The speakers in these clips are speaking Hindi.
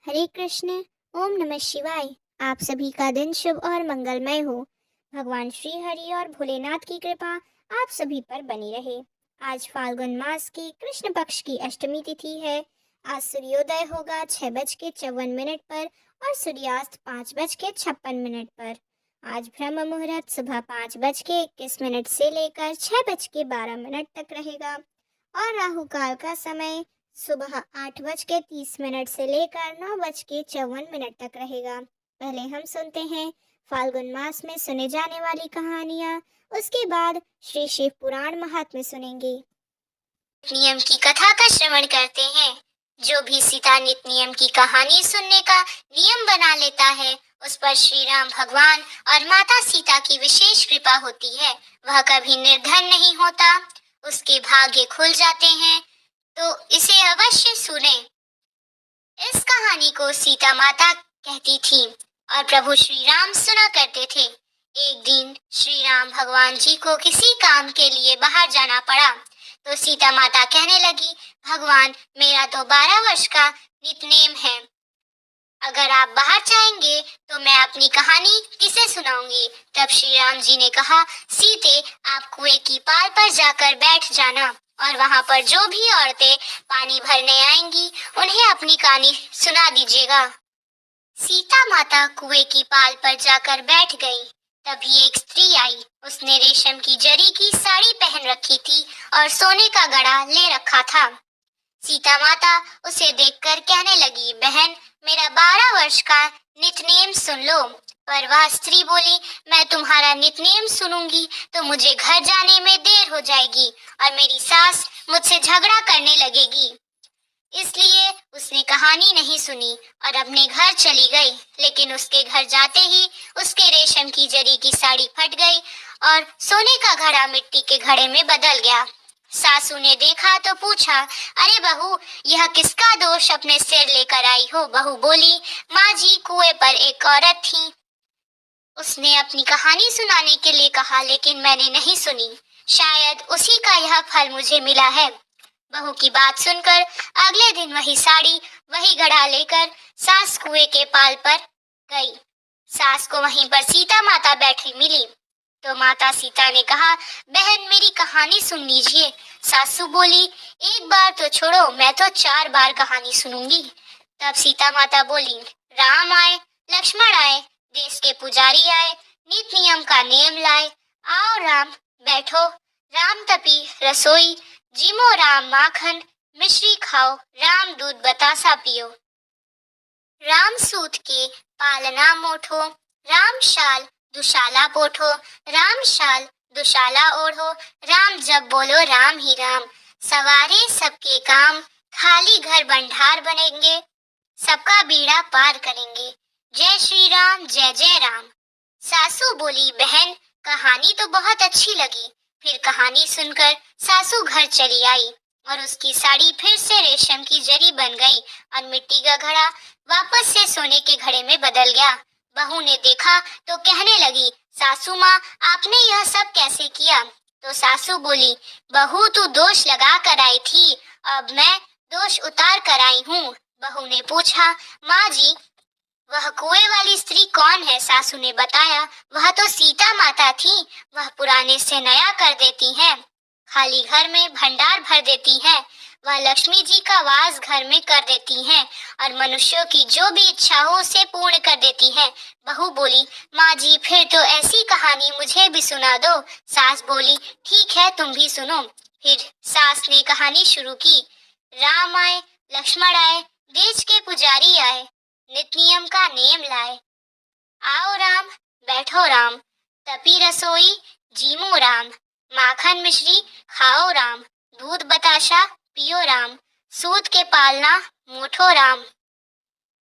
हरे कृष्ण। ओम नमः शिवाय। आप सभी का दिन शुभ और मंगलमय हो। भगवान श्री हरि और भोलेनाथ की कृपा आप सभी पर बनी रहे। आज फाल्गुन मास की कृष्ण पक्ष की अष्टमी तिथि है। आज सूर्योदय होगा 6:54 पर और सूर्यास्त 5:56 पर। आज ब्रह्म मुहूर्त सुबह 5:21 से लेकर 6:12 तक रहेगा और राहु काल का समय सुबह 8:30 से लेकर 9:54 तक रहेगा। पहले हम सुनते हैं फाल्गुन मास में सुने जाने वाली कहानियाँ। उसके बाद श्री शिव पुराण महात्म्य सुनेंगे। नियम की कथा का श्रवण करते हैं। जो भी सीता नित नियम की कहानी सुनने का नियम बना लेता है, उस पर श्री राम भगवान और माता सीता की विशेष कृपा होती है। वह कभी निर्धन नहीं होता, उसके भाग्य खुल जाते हैं। तो इसे अवश्य सुने। इस कहानी को सीता माता कहती थी और प्रभु श्री राम सुना करते थे। एक दिन श्री राम भगवान जी को किसी काम के लिए बाहर जाना पड़ा, तो सीता माता कहने लगी, भगवान मेरा तो 12 वर्ष का नितनेम है, अगर आप बाहर जाएंगे तो मैं अपनी कहानी किसे सुनाऊंगी। तब श्री राम जी ने कहा, सीते आप कुएं की पाल पर जाकर बैठ जाना और वहां पर जो भी औरतें पानी भरने आएंगी उन्हें अपनी कहानी सुना दीजिएगा। सीता माता कुएं की पाल पर जाकर बैठ गई। तभी एक स्त्री आई। उसने रेशम की जरी की साड़ी पहन रखी थी और सोने का घड़ा ले रखा था। सीता माता उसे देखकर कहने लगी, बहन मेरा 12 वर्ष का नितनेम सुन लो। पर वह स्त्री बोली, मैं तुम्हारा नितनेम सुनूंगी तो मुझे घर जाने में देर हो जाएगी और मेरी सास मुझसे झगड़ा करने लगेगी। इसलिए उसने कहानी नहीं सुनी और अपने घर चली गई। लेकिन उसके घर जाते ही उसके रेशम की जरी की साड़ी फट गई और सोने का घड़ा मिट्टी के घड़े में बदल गया। सासू ने देखा तो पूछा, अरे बहू यह किसका दोष अपने सिर लेकर आई हो। बहू बोली, माँ जी कुएं पर एक औरत थी, उसने अपनी कहानी सुनाने के लिए कहा लेकिन मैंने नहीं सुनी, शायद उसी का यह फल मुझे मिला है। बहू की बात सुनकर अगले दिन वही साड़ी वही घड़ा लेकर सास कुएं के पाल पर गई। सास को वहीं पर सीता माता बैठी मिली तो माता सीता ने कहा, बहन मेरी कहानी सुन लीजिए। सासू बोली, एक बार तो छोड़ो, मैं तो 4 बार कहानी सुनूंगी। तब सीता माता बोली, राम आए, लक्ष्मण आए, देश के पुजारी आए, नीत नियम का नियम लाए, आओ राम बैठो, राम तपी रसोई, जिमो राम माखन, मिश्री खाओ, राम दूध बतासा पियो। राम सूत के पालना मोठो, राम शाल दुशाला पोठो, राम शाल दुशाला ओढ़ो, राम जब बोलो राम ही राम, सवारे सबके काम, खाली घर भंडार बनेंगे, सबका बीड़ा पार करेंगे, जय श्री राम जय जय राम। सासू बोली, बहन कहानी तो बहुत अच्छी लगी। फिर कहानी सुनकर सासू घर चली आई और उसकी साड़ी फिर से रेशम की जरी बन गई और मिट्टी का घड़ा वापस से सोने के घड़े में बदल गया। बहू ने देखा तो कहने लगी, सासू माँ आपने यह सब कैसे किया। तो सासू बोली, बहू तू दोष लगा कर आई थी, अब मैं दोष उतार कर आई हूँ। बहू ने पूछा, माँ जी वह कुएं वाली स्त्री कौन है। सासू ने बताया, वह तो सीता माता थी, वह पुराने से नया कर देती हैं, खाली घर में भंडार भर देती हैं, वह लक्ष्मी जी का वास घर में कर देती हैं और मनुष्यों की जो भी इच्छा हो उसे पूर्ण कर देती हैं। बहू बोली, माँ जी फिर तो ऐसी कहानी मुझे भी सुना दो। सास बोली, ठीक है तुम भी सुनो। फिर सास ने कहानी शुरू की। राम आए, लक्ष्मण आए, देश के पुजारी आए, नित नियम का नेम लाए, आओ राम बैठो राम, तपी रसोई जीमो राम, माखन मिश्री खाओ राम, दूध बताशा पियो राम, सूत के पालना मोठो राम,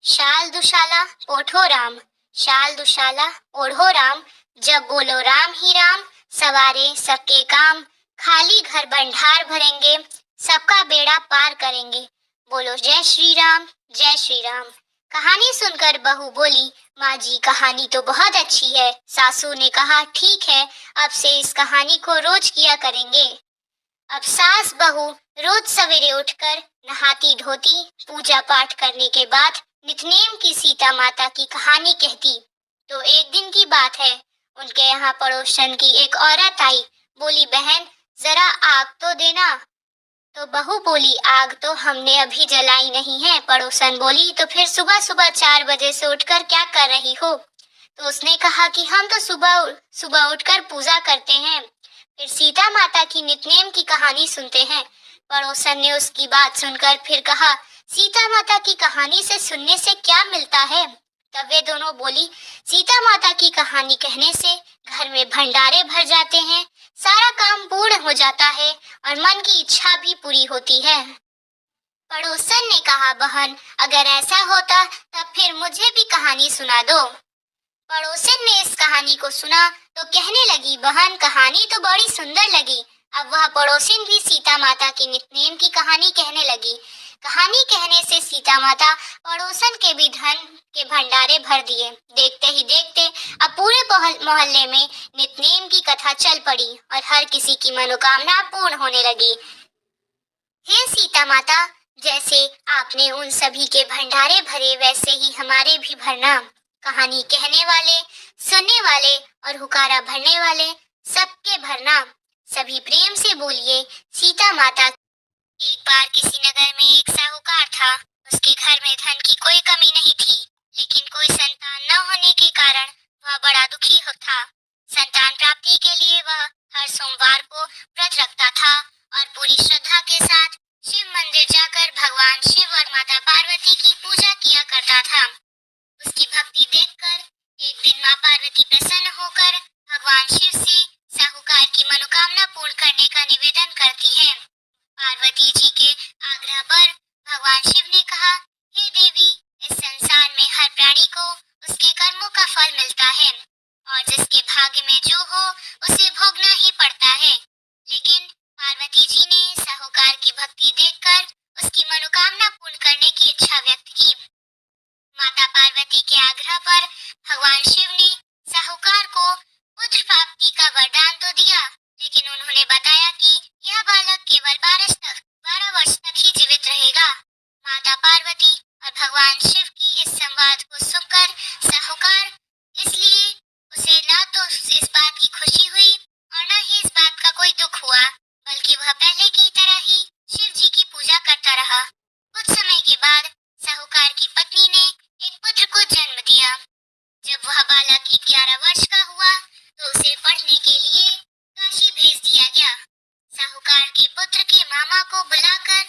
शाल दुशाला ओढ़ो राम, शाल दुशाला ओढ़ो राम, जब बोलो राम ही राम, सवारे सबके काम, खाली घर भंडार भरेंगे, सबका बेड़ा पार करेंगे, बोलो जय श्री राम जय श्री राम। कहानी सुनकर बहू बोली, माँ जी कहानी तो बहुत अच्छी है। सासू ने कहा, ठीक है अब से इस कहानी को रोज किया करेंगे। अब सास बहू रोज सवेरे उठकर नहाती धोती पूजा पाठ करने के बाद नितनेम की सीता माता की कहानी कहती। तो एक दिन की बात है, उनके यहाँ पड़ोसन की एक औरत आई। बोली, बहन जरा आग तो देना। तो बहू बोली, आग तो हमने अभी जलाई नहीं है। पड़ोसन बोली, तो फिर सुबह सुबह 4 बजे से उठकर क्या कर रही हो? तो उसने कहा कि हम तो सुबह सुबह उठकर पूजा करते हैं। फिर सीता माता की नितनेम की कहानी सुनते हैं। पड़ोसन ने उसकी बात सुनकर फिर कहा, सीता माता की कहानी से सुनने से क्या मिलता है? तब वे दोनों बोली, सीता माता की कहानी कहने से घर में भंडारे भर जाते हैं, सारा काम पूर्ण हो जाता है और मन की इच्छा भी पूरी होती है। पड़ोसन ने कहा, बहन अगर ऐसा होता तब फिर मुझे भी कहानी सुना दो। पड़ोसन ने इस कहानी को सुना तो कहने लगी, बहन कहानी तो बड़ी सुंदर लगी। अब वह पड़ोसिन भी सीता माता की नितनेम की कहानी कहने लगी। कहानी कहने से सीता माता पड़ोसन के भी धन के भंडारे भर दिए। देखते ही देखते अब पूरे मोहल्ले में नितनेम की कथा चल पड़ी और हर किसी की मनोकामना पूर्ण होने लगी। हे सीता माता, जैसे आपने उन सभी के भंडारे भरे वैसे ही हमारे भी भरना। कहानी कहने वाले, सुनने वाले और हुकारा भरने वाले सबके भरना। सभी प्रेम से बोलिए, सीता माता। एक बार किसी नगर में एक साहूकार था। उसके घर में धन की कोई कमी नहीं थी, लेकिन कोई संतान न होने के कारण वह बड़ा दुखी था। संतान प्राप्ति के लिए वह हर सोमवार को व्रत रखता था और पूरी श्रद्धा के साथ शिव मंदिर जाकर भगवान शिव और माता पार्वती की पूजा किया करता था। उसकी भक्ति देखकर एक दिन माँ पार्वती प्रसन्न होकर भगवान शिव से साहूकार की मनोकामना पूर्ण करने का निवेदन करती है। पार्वती जी के आग्रह पर भगवान शिव ने कहा, हे देवी, इस संसार में हर प्राणी को उसके कर्मों का फल मिलता है और जिसके भाग्य में जो हो उसे भोगना ही पड़ता है। लेकिन पार्वती जी ने साहूकार की भक्ति देखकर उसकी मनोकामना पूर्ण करने की इच्छा व्यक्त की। माता पार्वती के आग्रह पर भगवान शिव ने साहूकार को पुत्र प्राप्ति का वरदान तो दिया, लेकिन उन्होंने बताया कि यह बालक केवल 12 वर्ष तक ही जीवित रहेगा। माता पार्वती और भगवान शिव की इस संवाद को सुनकर साहूकार इसलिए उसे न तो इस बात की खुशी हुई और न ही इस बात का कोई दुख हुआ, बल्कि वह पहले की तरह ही शिव जी की पूजा करता रहा। कुछ समय के बाद साहूकार की पत्नी ने एक पुत्र को जन्म दिया। जब वह बालक 11 वर्ष का हुआ तो उसे पढ़ने के लिए काशी भेज दिया गया। साहूकार के पुत्र के मामा को बुलाकर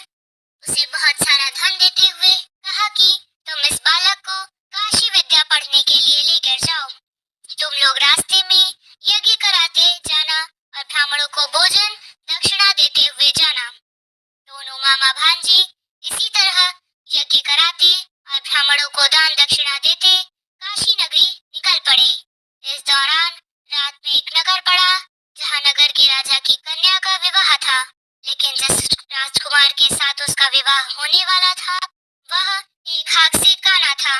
उसे बहुत सारा धन देते हुए कहा कि तुम इस बालक को काशी विद्या पढ़ने के लिए लेकर जाओ। तुम लोग रास्ते में यज्ञ कराते जाना और ब्राह्मणों को भोजन दक्षिणा देते हुए जाना। दोनों मामा भांजे इसी तरह यज्ञ कराते और ब्राह्मणों को दान दक्षिणा देते काशी नगरी निकल पड़े। इस दौरान रात में एक नगर पड़ा जहाँ नगर के राजा की कन्या का विवाह था, लेकिन जिस राजकुमार के साथ उसका विवाह होने वाला था वह एक हाथ से काना था।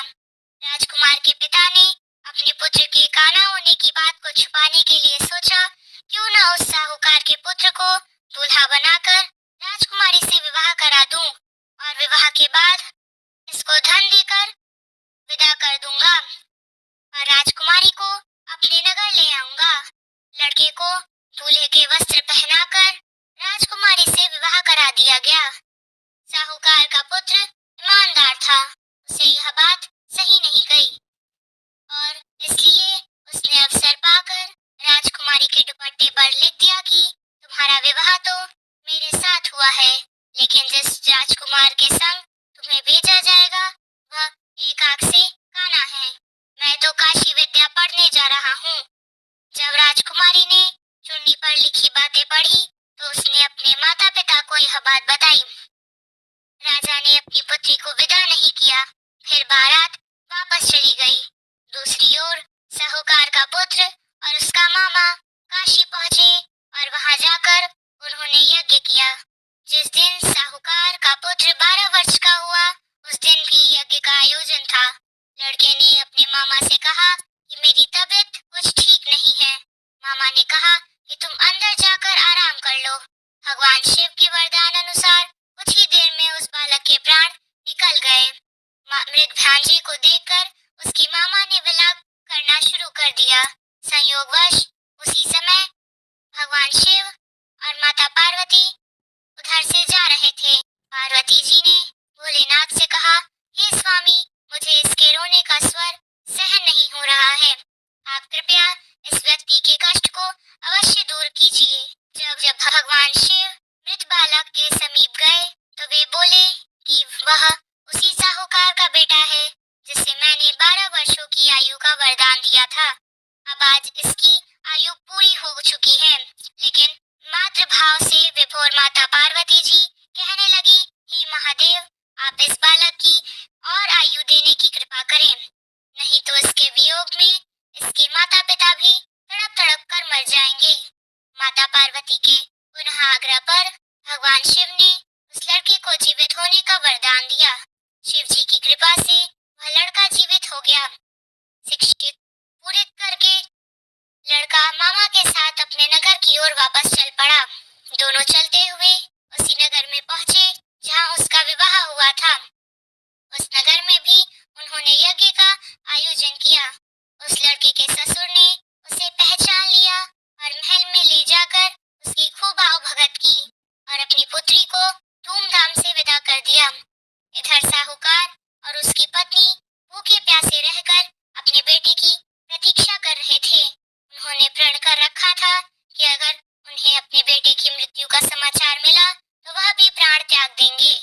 राजकुमार के पिता ने अपने पुत्र के काना होने की बात को छुपाने के लिए सोचा, क्यों न उस साहूकार के पुत्र को दूल्हा बनाकर राजकुमारी से विवाह करा दूं और विवाह के बाद इसको धन देकर विदा कर दूंगा और राजकुमारी को अपने नगर ले आऊंगा। लड़के को दूल्हे के वस्त्र पहनाकर राजकुमारी से विवाह करा दिया गया। साहूकार का पुत्र ईमानदार था, उसे यह बात सही नहीं गई और इसलिए उसने अवसर पाकर राजकुमारी के दुपट्टे पर लिख दिया कि तुम्हारा विवाह तो मेरे साथ हुआ है, लेकिन जिस राजकुमार के संग तुम्हें भेजा जाएगा वह एक आंख से काना है। मैं तो काशी विद्या पढ़ने जा रहा हूँ। जब राजकुमारी ने चुन्नी पर लिखी बातें पढ़ी तो उसने अपने माता पिता को यह बात बताई। राजा ने अपनी पुत्री को विदा नहीं किया, फिर बारात वापस चली गई। दूसरी ओर साहूकार का पुत्र और उसका मामा काशी पहुंचे और वहां जाकर उन्होंने यज्ञ किया। जिस दिन साहूकार का पुत्र 12 वर्ष का हुआ उस दिन भी यज्ञ का आयोजन था। लड़के ने अपने मामा से कहा कि मेरी तबीयत कुछ ठीक नहीं है। मामा ने कहा कि तुम अंदर जाकर आराम कर लो। भगवान शिव के वरदान अनुसार कुछ ही देर में उस बालक के प्राण निकल गए। मृत भांजे को देखकर उसकी मामा ने विलाप करना शुरू कर दिया। संयोगवश उसी समय भगवान शिव और माता पार्वती उधर से जा रहे थे। पार्वती जी ने भोलेनाथ से कहा, हे स्वामी, मुझे इसके रोने का स्वर सहन नहीं हो रहा है। आप कृपया इस व्यक्ति के कष्ट को अवश्य दूर कीजिए। जब जब भगवान शिव मृत बालक के समीप गए तो वे बोले कि वह उसी साहूकार का बेटा है जिसे मैंने 12 वर्षों की आयु का वरदान दिया था। अब आज इसकी आयु पूरी हो चुकी है। लेकिन मातृभाव से विभोर माता पार्वती जी कहने लगी, हे महादेव, आप इस बालक की और आयु देने की कृपा करें, नहीं तो इसके वियोग में इसके माता पिता भी तड़प तड़प कर मर जाएंगे। माता पार्वती के पुनः आग्रह पर भगवान शिव ने उस लड़के को जीवित होने का वरदान दिया। शिव जी की कृपा से वह लड़का जीवित हो गया। शिक्षित पूरे करके लड़का मामा के साथ अपने नगर की ओर वापस चल पड़ा। दोनों चलते हुए उसी नगर में पहुंचे जहां उसका विवाह हुआ था। उस नगर में भी उन्होंने यज्ञ का आयोजन किया। उस लड़के के ससुर ने उसे पहचान लिया और महल में ले जाकर उसकी खूब आवभगत की और अपनी पुत्री को धूमधाम से विदा कर दिया। इधर साहूकार और उसकी पत्नी भूखे प्यासे रहकर अपने बेटे की प्रतीक्षा कर रहे थे। उन्होंने प्रण कर रखा था कि अगर उन्हें अपने बेटे की मृत्यु का समाचार मिला तो वह भी प्राण त्याग देंगे।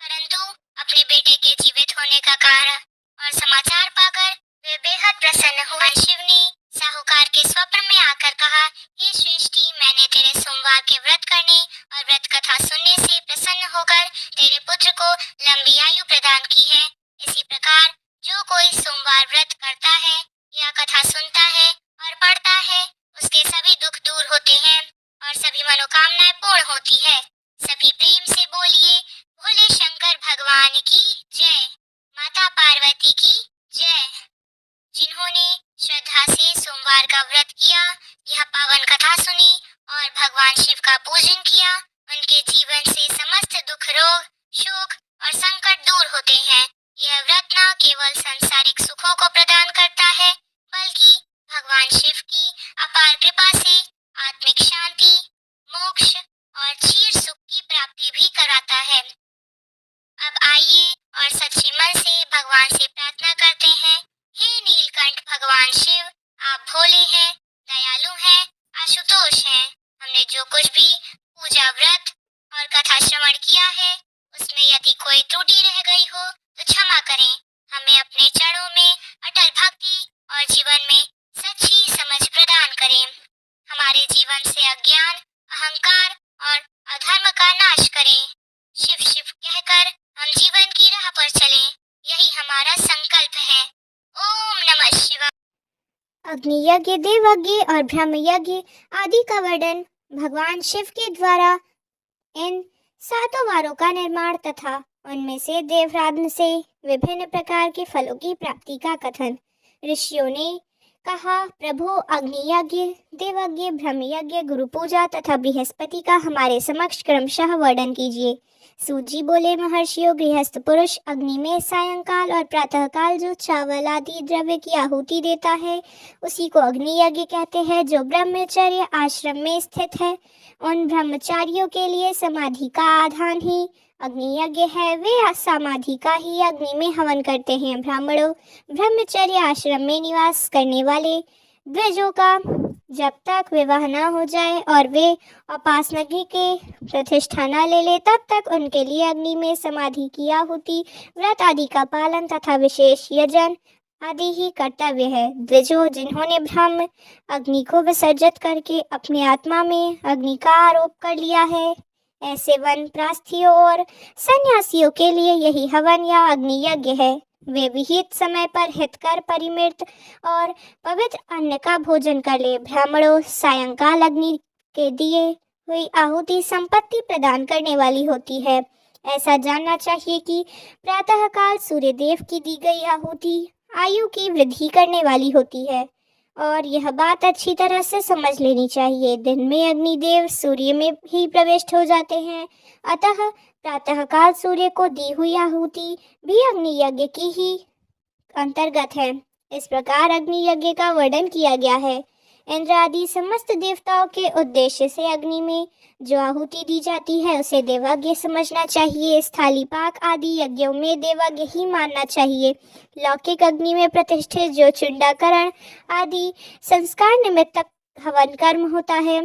परंतु अपने बेटे के जीवित होने का कारण और समाचार पाकर वे बेहद प्रसन्न हुए। शिव ने साहूकार के स्वप्न में आकर कहा, हे श्रेष्ठी, मैंने तेरे सोमवार के व्रत करने और व्रत कथा सुनने से प्रसन्न होकर तेरे पुत्र को लंबी आयु प्रदान की है। इसी प्रकार जो कोई सोमवार व्रत करता है या कथा सुनता है और पढ़ता है, उसके सभी दुख दूर होते हैं और सभी मनोकामनाएं पूर्ण होती है। सभी प्रेम से बोलिए, भोले शंकर भगवान की जय, माता पार्वती की जय। जिन्होंने श्रद्धा से सोमवार का व्रत किया, यह पावन कथा सुनी और भगवान शिव का पूजन किया, उनके जीवन से समस्त दुख, रोग, शोक और संकट दूर होते हैं। यह व्रत न केवल सांसारिक सुखों को प्रदान करता है, बल्कि भगवान शिव की अपार कृपा से आत्मिक शांति, मोक्ष और चिर सुख की प्राप्ति भी कराता है। अब आइए और सच्चे मन से भगवान से प्रार्थना करते हैं। हे नीलकंठ भगवान शिव, आप भोले हैं, दयालु हैं, आशुतोष हैं। हमने जो कुछ भी पूजा, व्रत और कथा श्रवण किया है, उसमें यदि कोई त्रुटि रह गई हो तो क्षमा करें। हमें अपने चरणों में अटल भक्ति और जीवन में सच्ची समझ प्रदान करें। हमारे जीवन से अज्ञान, अहंकार और अधर्म का नाश करें। शिव शिव कहकर हम जीवन की राह पर चलें, यही हमारा संकल्प है। ओम नमः शिवाय। अग्नि यज्ञ, देव यज्ञ और ब्रह्म यज्ञ आदि का वर्णन भगवान शिव के द्वारा इन 7 वारों का निर्माण तथा उनमें से देवराधन से विभिन्न प्रकार के फलों की प्राप्ति का कथन। ऋषियों ने कहा, प्रभु अग्नि यज्ञ, देव यज्ञ, ब्रह्म यज्ञ, गुरु पूजा तथा बृहस्पति का हमारे समक्ष क्रमशः वर्णन कीजिए। सूत जी बोले, महर्षियों, गृहस्थ पुरुष अग्नि में सायंकाल और प्रातःकाल जो चावल आदि द्रव्य की आहुति देता है, उसी को अग्नि यज्ञ कहते हैं, जो ब्रह्मचर्य आश्रम में स्थित है। उन ब्रह्मचारियों के लिए समाधि का आधान ही अग्नि यज्ञ है। वे समाधि का ही अग्नि में हवन करते हैं। ब्राह्मणों, ब्रह्मचर्य आश्रम में निवास करने वाले द्विजों का जब तक विवाह न हो जाए और वे उपासना के प्रतिष्ठा न ले ले, तब तक उनके लिए अग्नि में समाधि की आहुति, व्रत आदि का पालन तथा विशेष यजन आदि ही कर्तव्य है। द्विजों, जिन्होंने ब्रह्म अग्नि को विसर्जित करके अपने आत्मा में अग्नि का आरोप कर लिया है, ऐसे वनप्रस्थियों और सन्यासियों के लिए यही हवन या अग्नि यज्ञ है। वे विहित समय पर हितकर, परिमृत और पवित्र अन्न का भोजन कर ले। ब्राह्मणों, सायंकाल अग्नि के दिए हुई आहुति संपत्ति प्रदान करने वाली होती है। ऐसा जानना चाहिए कि प्रातःकाल सूर्य देव की दी गई आहुति आयु की वृद्धि करने वाली होती है और यह बात अच्छी तरह से समझ लेनी चाहिए। दिन में अग्निदेव सूर्य में ही प्रविष्ट हो जाते हैं, अतः प्रातःकाल सूर्य को दी हुई आहुति भी अग्नि यज्ञ की ही अंतर्गत है। इस प्रकार अग्नि यज्ञ का वर्णन किया गया है। इंद्र आदि समस्त देवताओं के उद्देश्य से अग्नि में जो आहुति दी जाती है उसे देवयज्ञ समझना चाहिए। स्थाली पाक आदि यज्ञों में देवयज्ञ ही मानना चाहिए। लौकिक अग्नि में प्रतिष्ठित जो चुंडाकरण आदि संस्कार निमित्त हवन कर्म होता है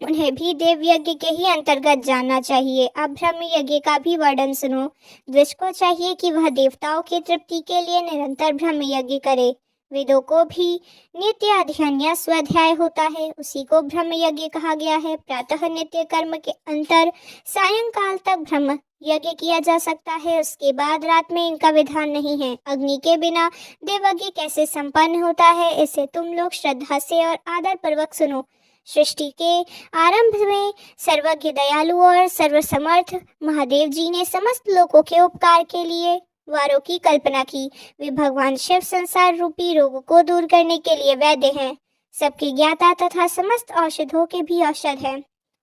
उन्हें भी देव यज्ञ के ही अंतर्गत जानना चाहिए। अब ब्रह्म यज्ञ का भी वर्णन सुनो। द्विज को चाहिए कि वह देवताओं की तृप्ति के लिए निरंतर ब्रह्म यज्ञ करे। वेदों को भी नित्य अध्ययन या स्वाध्याय होता है, उसी को ब्रह्म यज्ञ कहा गया है। प्रातः नित्य कर्म के अंतर सायंकाल तक ब्रह्म यज्ञ किया जा सकता है, उसके बाद रात में इनका विधान नहीं है। अग्नि के बिना देवयज्ञ कैसे संपन्न होता है, इसे तुम लोग श्रद्धा से और आदर पूर्वक सुनो। सृष्टि के आरंभ में सर्वज्ञ दयालु और सर्वसमर्थ महादेव जी ने समस्त लोगों के उपकार के लिए वारों की कल्पना की। वे भगवान शिव संसार रूपी रोग को दूर करने के लिए वैद्य हैं, सबके ज्ञाता तथा समस्त औषधों के भी औषध हैं।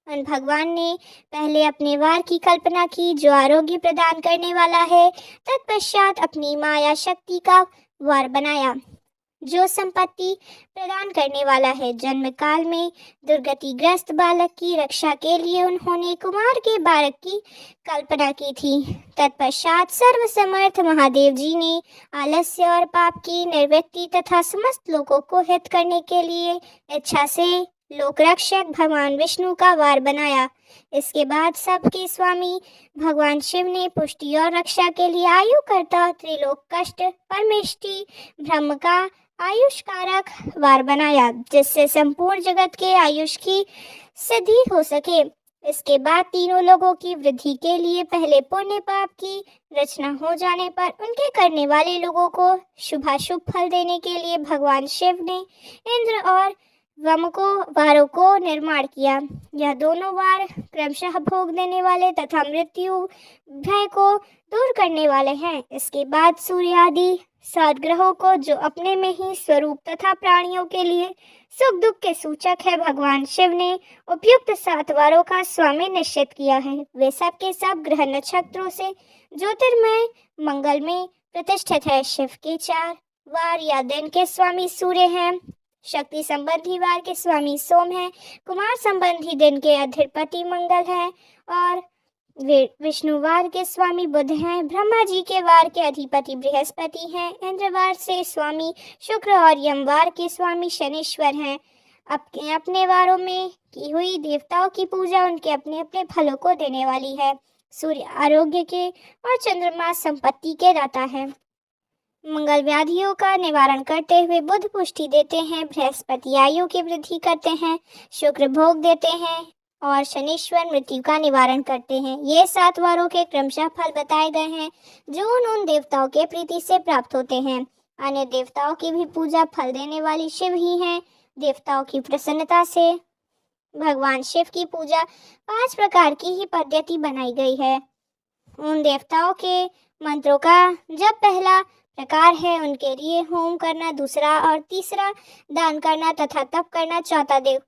उन भगवान ने पहले अपने वार की कल्पना की जो आरोग्य प्रदान करने वाला है, तत्पश्चात अपनी माया शक्ति का वार बनाया जो संपत्ति प्रदान करने वाला है। जन्म काल में दुर्गतिग्रस्त बालक की रक्षा के लिए उन्होंने कुमार के बालक की कल्पना की थी। तत्पश्चात सर्वसमर्थ महादेव जी ने आलस्य और पाप की निवृत्ति तथा समस्त लोगों को हित करने के लिए इच्छा से लोक रक्षक भगवान विष्णु का वार बनाया। इसके बाद सबके स्वामी भगवान शिव ने पुष्टि और रक्षा के लिए आयु करता त्रिलोक कष्ट परमेष्टि ब्रह्म का आयुष कारक वार बनाया, जिससे संपूर्ण जगत के आयुष की सिद्धि हो सके। इसके बाद तीनों लोगों की वृद्धि के लिए पहले पुण्य पाप की रचना हो जाने पर उनके करने वाले लोगों को शुभाशुभ फल देने के लिए भगवान शिव ने इंद्र और वम को वारों को निर्माण किया। यह दोनों वार क्रमशः भोग देने वाले तथा मृत्यु भय को दूर करने वाले हैं। इसके बाद सूर्य आदि 7 ग्रहों को जो अपने में ही स्वरूप तथा प्राणियों के लिए सुख दुख के सूचक है, भगवान शिव ने उपयुक्त 7 वारों का स्वामी निश्चित किया है। वे सब के सब ग्रह नक्षत्रों से ज्योतिर्मय मंगल में प्रतिष्ठित है। शिव के 4 वार या दिन के स्वामी सूर्य हैं, शक्ति संबंधी वार के स्वामी सोम है, कुमार संबंधी दिन के अधिपति मंगल है और विष्णुवार के स्वामी बुध हैं। ब्रह्मा जी के वार के अधिपति बृहस्पति हैं। इंद्रवार से स्वामी शुक्र और यमवार के स्वामी शनीश्वर हैं। अपने अपने वारों में की हुई देवताओं की पूजा उनके अपने अपने फलों को देने वाली है। सूर्य आरोग्य के और चंद्रमा संपत्ति के दाता है। मंगल व्याधियों का निवारण करते हुए बुध पुष्टि देते हैं, बृहस्पति आयु की वृद्धि करते हैं, शुक्र भोग देते हैं और शनीश्वर मृत्यु का निवारण करते हैं। ये 7 वारों के क्रमशः फल बताए गए हैं जो उन देवताओं के प्रीति से प्राप्त होते हैं। अन्य देवताओं की भी पूजा फल देने वाली शिव ही हैं। देवताओं की प्रसन्नता से भगवान शिव की पूजा 5 प्रकार की ही पद्धति बनाई गई है। उन देवताओं के मंत्रों का जब पहला प्रकार है, उनके लिए होम करना दूसरा और तीसरा दान करना तथा तप करना चौथा देव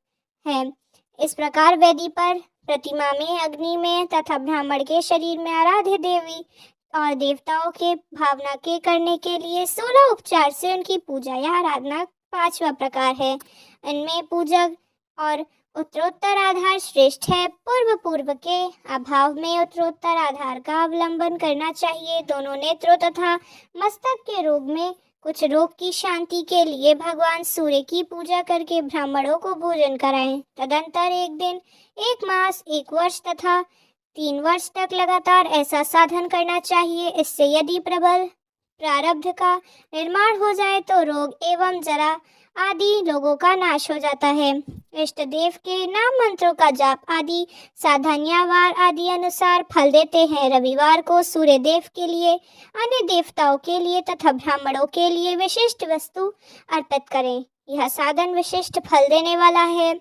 है। इस प्रकार वेदी पर, प्रतिमा में, अग्नि में तथा ब्राह्मण के शरीर में आराध्य देवी और देवताओं के भावना के करने के लिए 16 उपचार से उनकी पूजा या आराधना 5वां प्रकार है। इनमें पूजक और उत्तरोत्तर आधार श्रेष्ठ है। पूर्व के अभाव में उत्तरोत्तर आधार का अवलंबन करना चाहिए। दोनों नेत्रों तथा मस्तक के रोग में कुछ रोग की शांति के लिए भगवान सूर्य की पूजा करके ब्राह्मणों को भोजन कराएं। तदंतर 1 दिन, 1 मास, 1 वर्ष तथा 3 वर्ष तक लगातार ऐसा साधन करना चाहिए। इससे यदि प्रबल प्रारब्ध का निर्माण हो जाए तो रोग एवं जरा आदि रोगों का नाश हो जाता है। इष्ट देव के नाम मंत्रों का जाप आदि साधन्यावार आदि अनुसार फल देते हैं। रविवार को सूर्य देव के लिए, अन्य देवताओं के लिए तथा ब्राह्मणों के लिए विशिष्ट वस्तु अर्पित करें। यह साधन विशिष्ट फल देने वाला है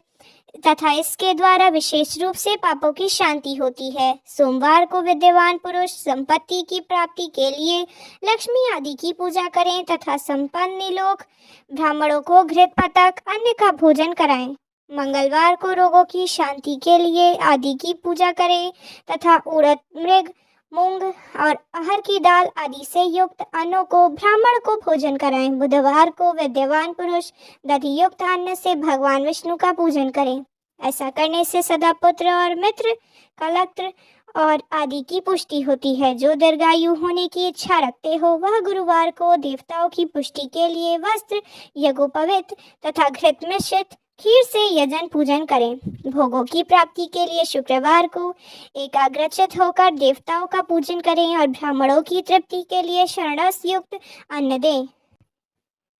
तथा इसके द्वारा विशेष रूप से पापों की शांति होती है। सोमवार को विद्वान पुरुष संपत्ति की प्राप्ति के लिए लक्ष्मी आदि की पूजा करें तथा संपन्न लोग ब्राह्मणों को घृत पतक अन्न का भोजन कराएं। मंगलवार को रोगों की शांति के लिए आदि की पूजा करें तथा उड़द, मृग, मूंग और अरहर की दाल आदि से युक्त अन्नों को ब्राह्मण को भोजन कराएं। बुधवार को विद्यावान पुरुष दधि युक्त अन्न से भगवान विष्णु का पूजन करें। ऐसा करने से सदा पुत्र और मित्र, कलत्र और आदि की पुष्टि होती है। जो दीर्घायु होने की इच्छा रखते हो वह गुरुवार को देवताओं की पुष्टि के लिए वस्त्र, यज्ञोपवीत तथा घृत मिश्रित खीर से यजन पूजन करें। भोगों की प्राप्ति के लिए शुक्रवार को एकाग्रचित होकर देवताओं का पूजन करें और ब्राह्मणों की तृप्ति के लिए शरणरस युक्त अन्न दें।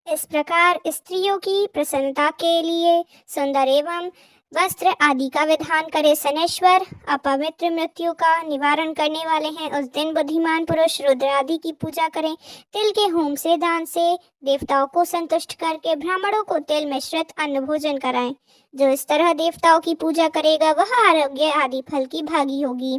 इस प्रकार स्त्रियों की प्रसन्नता के लिए सुंदर एवं वस्त्र आदि का विधान करे। शनेश्वर अपवित्र मृत्यु का निवारण करने वाले हैं। उस दिन बुद्धिमान पुरुष रुद्र आदि की पूजा करें। तिल के होम से, दान से देवताओं को संतुष्ट करके ब्राह्मणों को तिल मिश्रित अन्न भोजन कराएं। जो इस तरह देवताओं की पूजा करेगा वह आरोग्य आदि फल की भागी होगी।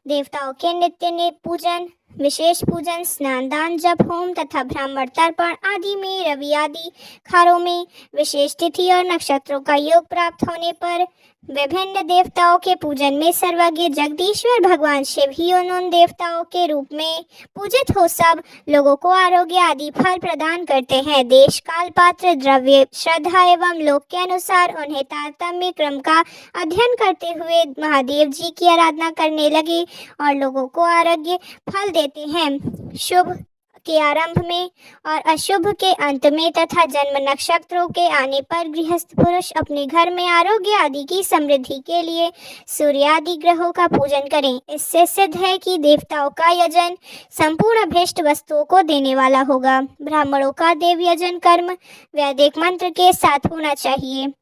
देवताओं के नित्य पूजन, विशेष पूजन, स्नान, दान, जप, होम तथा ब्राह्मण तर्पण आदि में रवि आदि खारों में विशेष तिथि और नक्षत्रों का योग प्राप्त होने पर विभिन्न देवताओं के पूजन में सर्वज्ञ जगदीश्वर भगवान शिव ही उन देवताओं के रूप में पूजित हो सब लोगों को आरोग्य आदि फल प्रदान करते हैं। देश, काल, पात्र, द्रव्य, श्रद्धा एवं लोक के अनुसार उन्हें तारतम्य क्रम का अध्ययन करते हुए महादेव जी की आराधना करने लगे और लोगों को आरोग्य फल देते हैं। शुभ के आरंभ में और अशुभ के अंत में तथा जन्म नक्षत्रों के आने पर गृहस्थ पुरुष अपने घर में आरोग्य आदि की समृद्धि के लिए सूर्य आदि ग्रहों का पूजन करें। इससे सिद्ध है कि देवताओं का यजन संपूर्ण अभीष्ट वस्तुओं को देने वाला होगा। ब्राह्मणों का देव यजन कर्म वैदिक मंत्र के साथ होना चाहिए।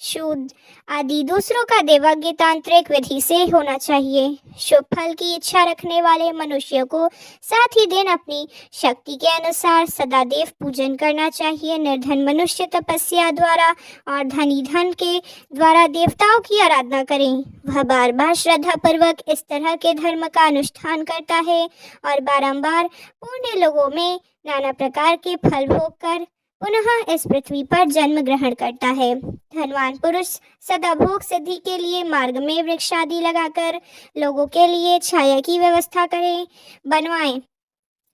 शुद्ध आदि दूसरों का देवज्ञ तांत्रिक विधि से होना चाहिए। शुभ फल की इच्छा रखने वाले मनुष्य को साथ ही दिन अपनी शक्ति के अनुसार सदा देव पूजन करना चाहिए। निर्धन मनुष्य तपस्या द्वारा और धनी धन के द्वारा देवताओं की आराधना करें। वह बार बार श्रद्धा पूर्वक इस तरह के धर्म का अनुष्ठान करता है और बारंबार पुण्य लोगों में नाना प्रकार के फल भोग कर पुनः इस पृथ्वी पर जन्म ग्रहण करता है। धनवान पुरुष सदा भोग सिद्धि के लिए मार्ग में वृक्ष आदि लगाकर लोगों के लिए छाया की व्यवस्था करें, बनवाएं।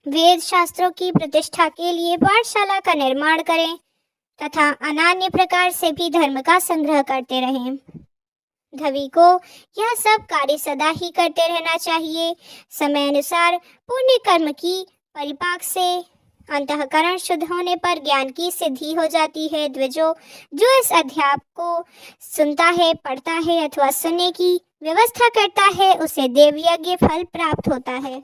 वेद शास्त्रों की प्रतिष्ठा के लिए पाठशाला का निर्माण करें तथा अनान्य प्रकार से भी धर्म का संग्रह करते रहें। धवी को यह सब कार्य सदा ही करते रहना चाहिए। समय अनुसार पुण्य कर्म की परिपाक से अंतःकरण शुद्ध होने पर ज्ञान की सिद्धि हो जाती है। द्विजो जो इस अध्याय को सुनता है, पढ़ता है अथवा सुनने की व्यवस्था करता है उसे देव यज्ञ फल प्राप्त होता है।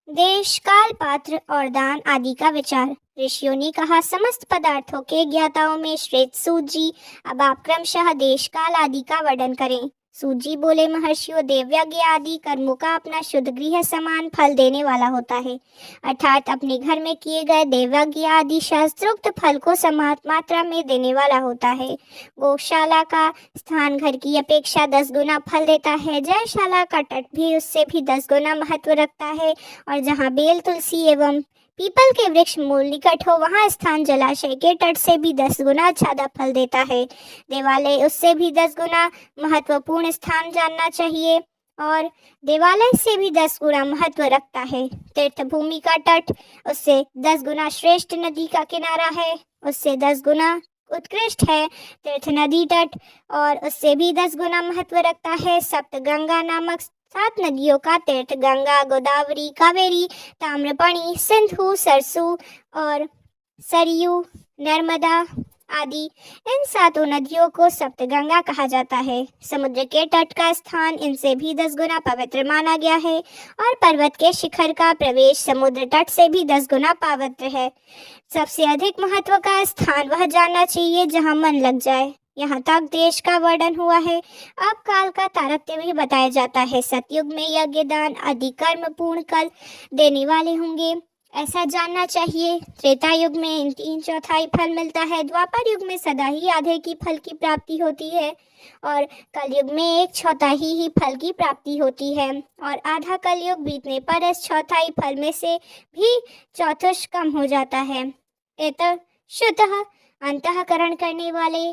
देश, काल, पात्र और दान आदि का विचार। ऋषियों ने कहा, समस्त पदार्थों के ज्ञाताओं में श्रेष्ठ सूत जी। अब आप क्रमशः देश, काल आदि का वर्णन करें। सूत जी बोले, महर्षियों, देवयज्ञ आदि कर्मों का अपना शुद्ध गृह समान फल देने वाला होता है। अर्थात अपने घर में किए गए देवयज्ञ आदि शास्त्रोक्त फल को समान मात्रा में देने वाला होता है। गौशाला का स्थान घर की अपेक्षा 10 गुना फल देता है। जयशाला का तट भी उससे भी 10 गुना महत्व रखता है। और जहाँ बेल, तुलसी एवं पीपल के वृक्ष मूल निकट हो वहाँ स्थान जलाशय के तट से भी 10 गुना ज्यादा फल देता है। देवालय उससे भी 10 गुना महत्वपूर्ण स्थान जानना चाहिए और देवालय से भी 10 गुना महत्व रखता है। तीर्थ भूमि का तट उससे 10 गुना श्रेष्ठ, नदी का किनारा है उससे 10 गुना उत्कृष्ट है। तीर्थ नदी तट और उससे भी 10 गुना महत्व रखता है। सप्त गंगा नामक 7 नदियों का तीर्थ गंगा, गोदावरी, कावेरी, ताम्रपर्णी, सिंधु, सरसू और सरयू, नर्मदा आदि इन 7 नदियों को सप्तगंगा कहा जाता है। समुद्र के तट का स्थान इनसे भी 10 गुना पवित्र माना गया है और पर्वत के शिखर का प्रवेश समुद्र तट से भी 10 गुना पवित्र है। सबसे अधिक महत्व का स्थान वह जानना चाहिए जहाँ मन लग जाए। यहाँ तक देश का वर्णन हुआ है। अब काल का तारतम्य भी बताया जाता है। सतयुग में यज्ञ, दान आदि कर्म पूर्ण कल देने वाले होंगे, ऐसा जानना चाहिए। त्रेता युग में 3/4 फल मिलता है। द्वापर युग में सदा ही आधे की फल की प्राप्ति होती है और कलयुग में 1/4 ही फल की प्राप्ति होती है और आधा कलयुग बीतने पर इस 1/4 फल में से भी चौथुष कम हो जाता है। शुतः अंतःकरण करने वाले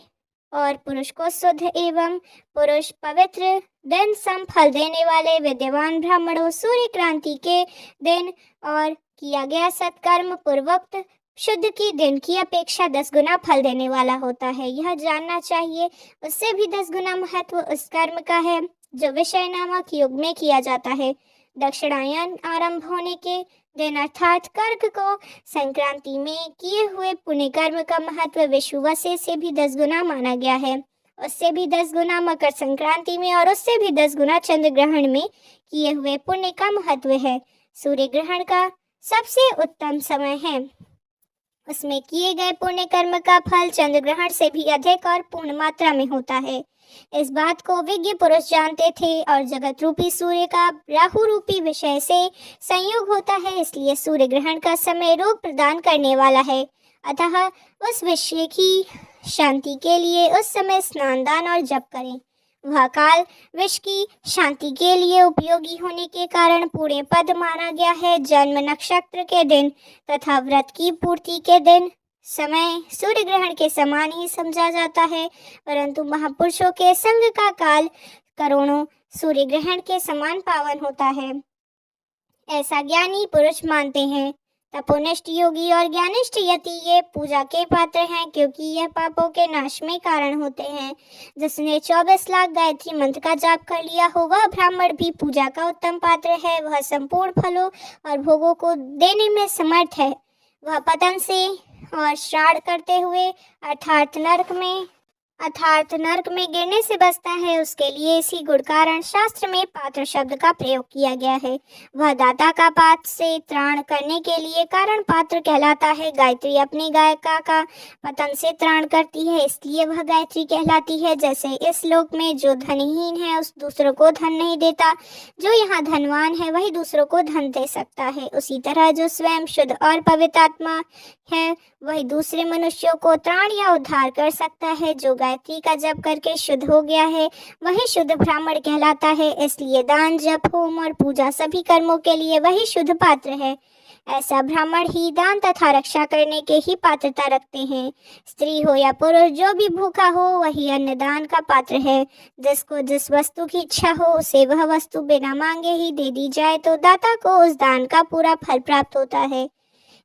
और पुरुष को शुद्ध एवं पुरुष पवित्र दिन सम फल देने वाले विद्यमान ब्राह्मणों सूर्य क्रांति के दिन और किया गया सत्कर्म पूर्वोक्त शुद्ध की दिन की अपेक्षा 10 गुना फल देने वाला होता है। यह जानना चाहिए, उससे भी 10 गुना महत्व उस कर्म का है जो विषय नामक युग में किया जाता है। दक्षिणायन आरंभ होने के दिन अर्थात कर्क को संक्रांति में किए हुए पुण्य कर्म का महत्व विषुवत से भी 10 गुना माना गया है। उससे भी 10 गुना मकर संक्रांति में और उससे भी 10 गुना चंद्र ग्रहण में किए हुए पुण्य का महत्व है। सूर्य ग्रहण का सबसे उत्तम समय है, उसमें किए गए पुण्य कर्म का फल चंद्र ग्रहण से भी अधिक और पूर्ण मात्रा में होता है। इस बात को विज्ञ पुरुष जानते थे और जगत रूपी सूर्य का राहु रूपी विषय से संयोग होता है, इसलिए सूर्य ग्रहण का समय रोग प्रदान करने वाला है। अतः उस विषय की शांति के लिए उस समय स्नान दान और जप करें। वह काल विश्व की शांति के लिए उपयोगी होने के कारण पूर्ण पद माना गया है। जन्म नक्षत्र के दिन तथा व्रत की पूर्ति के दिन समय सूर्य ग्रहण के समान ही समझा जाता है, परंतु महापुरुषों के संग का काल करोड़ों सूर्य ग्रहण के समान पावन होता है, ऐसा ज्ञानी पुरुष मानते हैं। तपोनिष्ठ योगी और ज्ञानिष्ठ यति ये पूजा के पात्र हैं, क्योंकि यह पापों के नाश में कारण होते हैं। जिसने 24 लाख गायत्री मंत्र का जाप कर लिया हो वह ब्राह्मण भी पूजा का उत्तम पात्र है। वह संपूर्ण फलों और भोगों को देने में समर्थ है। वह पतन से और श्राद्ध करते हुए अर्थात नरक में गिरने से बचता है। उसके लिए इसी गुण कारण शास्त्र में पात्र शब्द का प्रयोग किया गया है। वह दाता का पात्र से त्राण करने के लिए कारण पात्र कहलाता है। गायत्री अपनी गायिका का पतन से त्राण करती है, इसलिए वह गायत्री कहलाती है। जैसे इस लोक में जो धनहीन है उस दूसरों को धन नहीं देता, जो यहाँ धनवान है वही दूसरों को धन दे सकता है, उसी तरह जो स्वयं शुद्ध और पवित्र आत्मा है वही दूसरे मनुष्यों को त्राण या उद्धार कर सकता है। जो गायत्री का जप करके शुद्ध हो गया है वही शुद्ध ब्राह्मण कहलाता है। इसलिए दान, जप, होम और पूजा सभी कर्मों के लिए वही शुद्ध पात्र है। ऐसा ब्राह्मण ही दान तथा रक्षा करने के ही पात्रता रखते हैं। स्त्री हो या पुरुष जो भी भूखा हो वही अन्न दान का पात्र है। जिसको जिस वस्तु की इच्छा हो उसे वह वस्तु बिना मांगे ही दे दी जाए तो दाता को उस दान का पूरा फल प्राप्त होता है।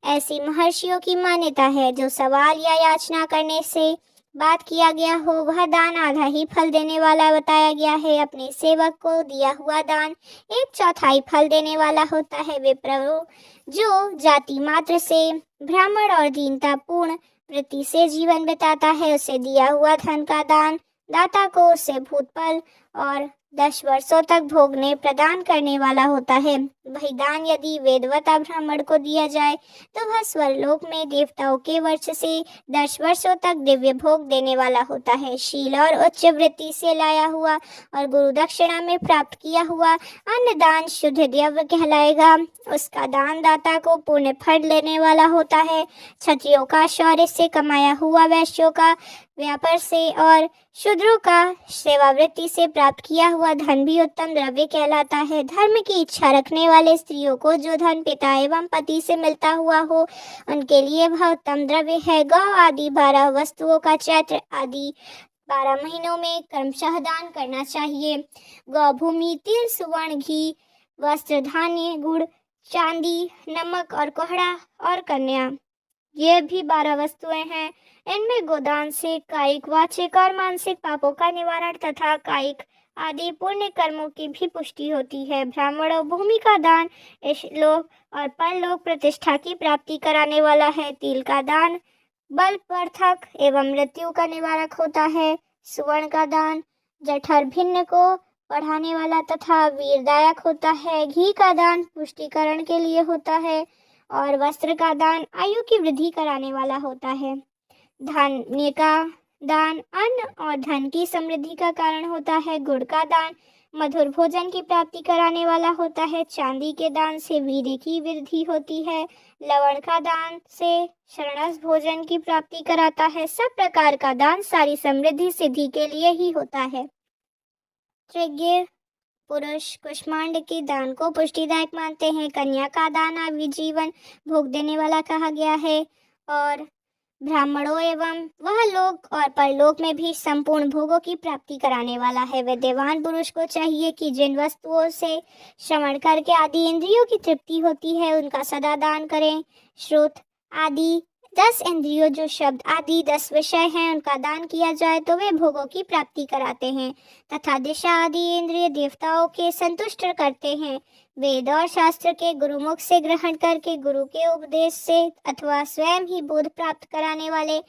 ऐसी महर्षियों की मान्यता है, जो सवाल या याचना करने से बात किया गया हो वह दान आधा ही फल देने वाला बताया गया है। अपने सेवक को दिया हुआ दान 1/4 फल देने वाला होता है। विप्रो जो जाति मात्र से ब्राह्मण और दीनता पूर्ण वृत्ति से जीवन बिताता है उसे दिया हुआ धन का दान दाता को उसे भूतफल और 10 वर्षों तक भोगने प्रदान करने वाला होता है। वही दान यदि वेदवता ब्राह्मण को दिया जाए तो वह स्वर्लोक में देवताओं के वर्ष से 10 वर्षों तक दिव्य भोग देने वाला होता है। शील और उच्च वृत्ति से लाया हुआ और गुरु दक्षिणा में प्राप्त किया हुआ अन्न दान शुद्ध द्रव्य कहलाएगा। उसका दान दाता को पुण्य फल लेने वाला होता है। क्षत्रियों का शौर्य से कमाया हुआ, वैश्यों का व्यापार से और शूद्रों का सेवावृत्ति से प्राप्त किया हुआ धन भी उत्तम द्रव्य कहलाता है। धर्म की इच्छा रखने वाले स्त्रियों को जो धन पिता एवं पति से मिलता हुआ हो उनके लिए वह उत्तम द्रव्य है। गौ आदि 12 वस्तुओं का चैत्र आदि 12 महीनों में क्रमशः दान करना चाहिए। गौ भूमि, तिल, सुवर्ण, घी, वस्त्र, धान्य, गुड़, चांदी, नमक और कोहड़ा और कन्या, ये भी 12 वस्तुएं हैं। इनमें गोदान से कायिक, वाचिक और मानसिक पापों का निवारण तथा कायिक आदि पुण्य कर्मों की भी पुष्टि होती है। ब्राह्मणों भूमि का दान इहलोक और परलोक प्रतिष्ठा की प्राप्ति कराने वाला है। तिल का दान बलवर्धक एवं मृत्यु का निवारक होता है। सुवर्ण का दान जठर भिन्न को बढ़ाने वाला तथा वीरदायक होता है। घी का दान पुष्टिकरण के लिए होता है और वस्त्र का दान आयु की वृद्धि कराने वाला होता है। धान्य का दान अन्न और धन की समृद्धि का कारण होता है। गुड़ का दान मधुर भोजन की प्राप्ति कराने वाला होता है। चांदी के दान से वीर्य की वृद्धि होती है। लवण का दान से शरणस भोजन की प्राप्ति कराता है। सब प्रकार का दान सारी समृद्धि सिद्धि के लिए ही होता है। तृज्ञ पुरुष कुष्मांड के दान को पुष्टिदायक मानते हैं। कन्या का दान आजीवन भोग देने वाला कहा गया है और ब्राह्मणों एवं वह लोक और परलोक में भी संपूर्ण भोगों की प्राप्ति कराने वाला है। विद्यावान पुरुष को चाहिए कि जिन वस्तुओं से श्रवण करके आदि इंद्रियों की तृप्ति होती है उनका सदा दान करें। श्रोत आदि 10 इंद्रियों जो शब्द आदि 10 विषय हैं उनका दान किया जाए तो वे भोगों की प्राप्ति कराते हैं तथा दिशा आदि इंद्रिय देवताओं के संतुष्ट करते हैं। वेद और शास्त्र के गुरुमुख से ग्रहण करके गुरु के उपदेश से अथवा स्वयं ही बोध प्राप्त कराने वाले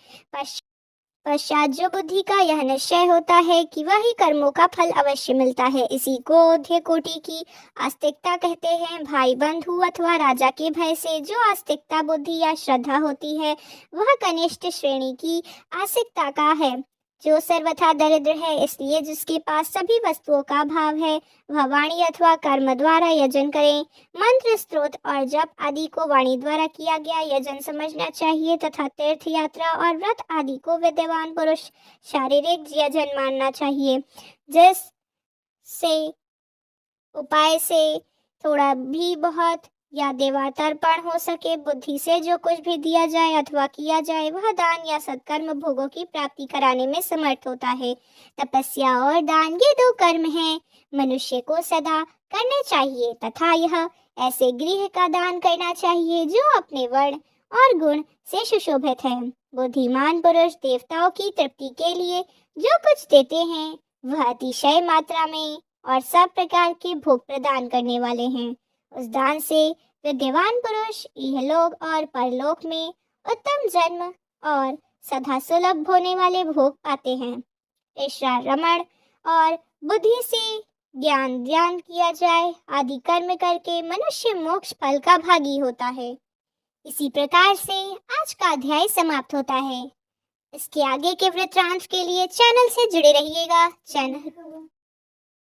पश्चात जो बुद्धि का यह निश्चय होता है कि वही कर्मों का फल अवश्य मिलता है, इसी को ध्येय कोटि की आस्तिकता कहते हैं। भाई बंधु अथवा राजा के भय से जो आस्तिकता बुद्धि या श्रद्धा होती है वह कनिष्ठ श्रेणी की आस्तिकता का है, जो सर्वथा दरिद्र है। इसलिए जिसके पास सभी वस्तुओं का भाव है वह वाणी अथवा कर्म द्वारा यजन करें। मंत्र स्त्रोत और जप आदि को वाणी द्वारा किया गया यजन समझना चाहिए तथा तीर्थ यात्रा और व्रत आदि को विद्वान पुरुष शारीरिक यजन मानना चाहिए। जिस से उपाय से थोड़ा भी बहुत या देवातर्पण हो सके, बुद्धि से जो कुछ भी दिया जाए अथवा किया जाए वह दान या सत्कर्म भोगों की प्राप्ति कराने में समर्थ होता है। तपस्या और दान ये 2 कर्म हैं, मनुष्य को सदा करने चाहिए तथा यह ऐसे गृह का दान करना चाहिए जो अपने वर्ण और गुण से सुशोभित है। बुद्धिमान पुरुष देवताओं की तृप्ति के लिए जो कुछ देते हैं वह अतिशय मात्रा में और सब प्रकार के भोग प्रदान करने वाले हैं। उस दान से विद्यावान पुरुष इहलोक और परलोक में उत्तम जन्म और सदा सुलभ होने वाले भोग पाते हैं। ईश्वर रमण और बुद्धि से ज्ञान ध्यान किया जाए आदि कर्म करके मनुष्य मोक्ष फल का भागी होता है। इसी प्रकार से आज का अध्याय समाप्त होता है। इसके आगे के वृत्तांत के लिए चैनल से जुड़े रहिएगा। चैनल